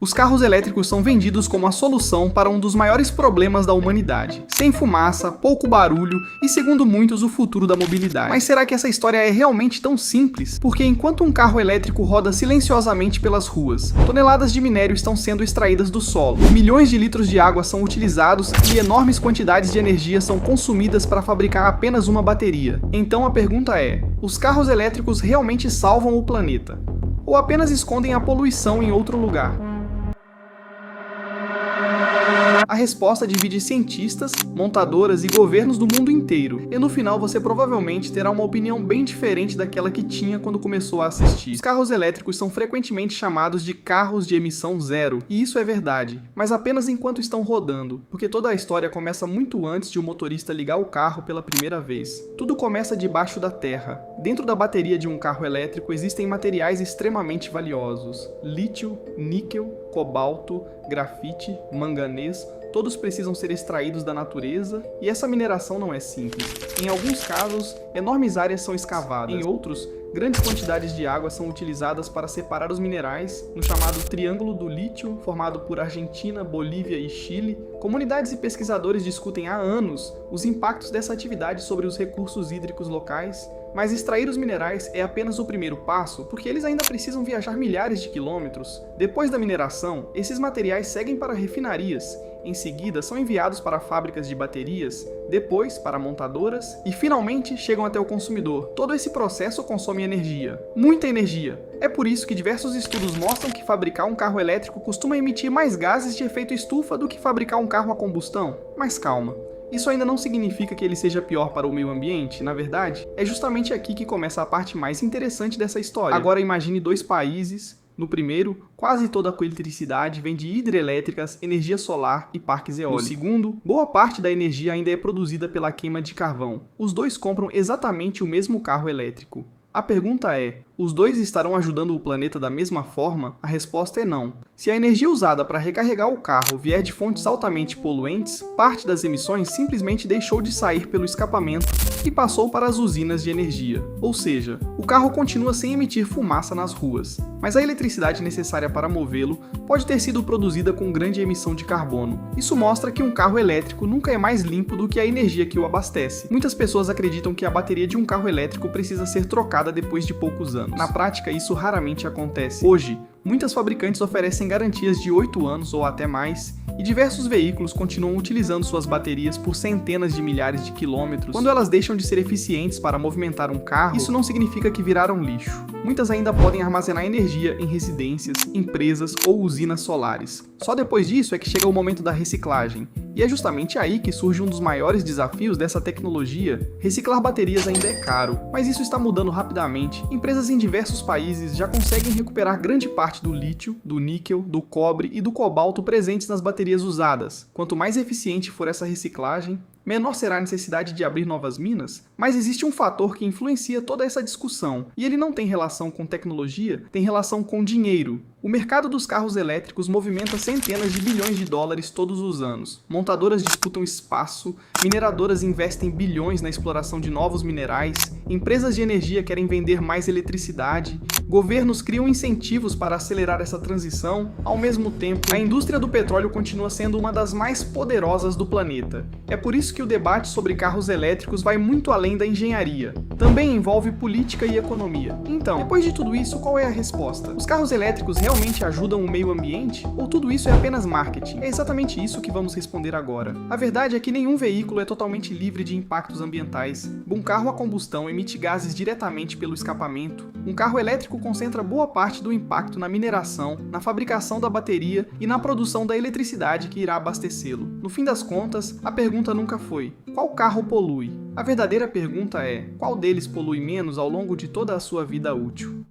Os carros elétricos são vendidos como a solução para um dos maiores problemas da humanidade. Sem fumaça, pouco barulho e, segundo muitos, o futuro da mobilidade. Mas será que essa história é realmente tão simples? Porque enquanto um carro elétrico roda silenciosamente pelas ruas, toneladas de minério estão sendo extraídas do solo, milhões de litros de água são utilizados e enormes quantidades de energia são consumidas para fabricar apenas uma bateria. Então a pergunta é: os carros elétricos realmente salvam o planeta? Ou apenas escondem a poluição em outro lugar? A resposta divide cientistas, montadoras e governos do mundo inteiro, e no final você provavelmente terá uma opinião bem diferente daquela que tinha quando começou a assistir. Os carros elétricos são frequentemente chamados de carros de emissão zero, e isso é verdade, mas apenas enquanto estão rodando, porque toda a história começa muito antes de o motorista ligar o carro pela primeira vez. Tudo começa debaixo da terra. Dentro da bateria de um carro elétrico existem materiais extremamente valiosos: lítio, níquel, cobalto, grafite, manganês. Todos precisam ser extraídos da natureza, e essa mineração não é simples. Em alguns casos, enormes áreas são escavadas. Em outros, grandes quantidades de água são utilizadas para separar os minerais no chamado Triângulo do Lítio, formado por Argentina, Bolívia e Chile. Comunidades e pesquisadores discutem há anos os impactos dessa atividade sobre os recursos hídricos locais, mas extrair os minerais é apenas o primeiro passo, porque eles ainda precisam viajar milhares de quilômetros. Depois da mineração, esses materiais seguem para refinarias. Em seguida, são enviados para fábricas de baterias, depois para montadoras e finalmente chegam até o consumidor. Todo esse processo consome energia, muita energia. É por isso que diversos estudos mostram que fabricar um carro elétrico costuma emitir mais gases de efeito estufa do que fabricar um carro a combustão. Mas calma. Isso ainda não significa que ele seja pior para o meio ambiente, na verdade, é justamente aqui que começa a parte mais interessante dessa história. Agora imagine dois países. No primeiro, quase toda a eletricidade vem de hidrelétricas, energia solar e parques eólicos. No segundo, boa parte da energia ainda é produzida pela queima de carvão. Os dois compram exatamente o mesmo carro elétrico. A pergunta é: os dois estarão ajudando o planeta da mesma forma? A resposta é não. Se a energia usada para recarregar o carro vier de fontes altamente poluentes, parte das emissões simplesmente deixou de sair pelo escapamento e passou para as usinas de energia. Ou seja, o carro continua sem emitir fumaça nas ruas, mas a eletricidade necessária para movê-lo pode ter sido produzida com grande emissão de carbono. Isso mostra que um carro elétrico nunca é mais limpo do que a energia que o abastece. Muitas pessoas acreditam que a bateria de um carro elétrico precisa ser trocada depois de poucos anos. Na prática, isso raramente acontece. Hoje, muitas fabricantes oferecem garantias de 8 anos ou até mais, e diversos veículos continuam utilizando suas baterias por centenas de milhares de quilômetros. Quando elas deixam de ser eficientes para movimentar um carro, isso não significa que viraram lixo. Muitas ainda podem armazenar energia em residências, empresas ou usinas solares. Só depois disso é que chega o momento da reciclagem. E é justamente aí que surge um dos maiores desafios dessa tecnologia. Reciclar baterias ainda é caro, mas isso está mudando rapidamente. Empresas em diversos países já conseguem recuperar grande parte do lítio, do níquel, do cobre e do cobalto presentes nas baterias usadas. Quanto mais eficiente for essa reciclagem, menor será a necessidade de abrir novas minas. Mas existe um fator que influencia toda essa discussão, e ele não tem relação com tecnologia, tem relação com dinheiro. O mercado dos carros elétricos movimenta centenas de bilhões de dólares todos os anos. Montadoras disputam espaço, mineradoras investem bilhões na exploração de novos minerais, empresas de energia querem vender mais eletricidade, governos criam incentivos para acelerar essa transição. Ao mesmo tempo, a indústria do petróleo continua sendo uma das mais poderosas do planeta. É por isso que o debate sobre carros elétricos vai muito além da engenharia. Também envolve política e economia. Então, depois de tudo isso, qual é a resposta? Os carros elétricos realmente ajudam o meio ambiente? Ou tudo isso é apenas marketing? É exatamente isso que vamos responder agora. A verdade é que nenhum veículo é totalmente livre de impactos ambientais. Um carro a combustão emite gases diretamente pelo escapamento. Um carro elétrico concentra boa parte do impacto na mineração, na fabricação da bateria e na produção da eletricidade que irá abastecê-lo. No fim das contas, a pergunta nunca foi: qual carro polui? A verdadeira pergunta é: qual deles polui menos ao longo de toda a sua vida útil?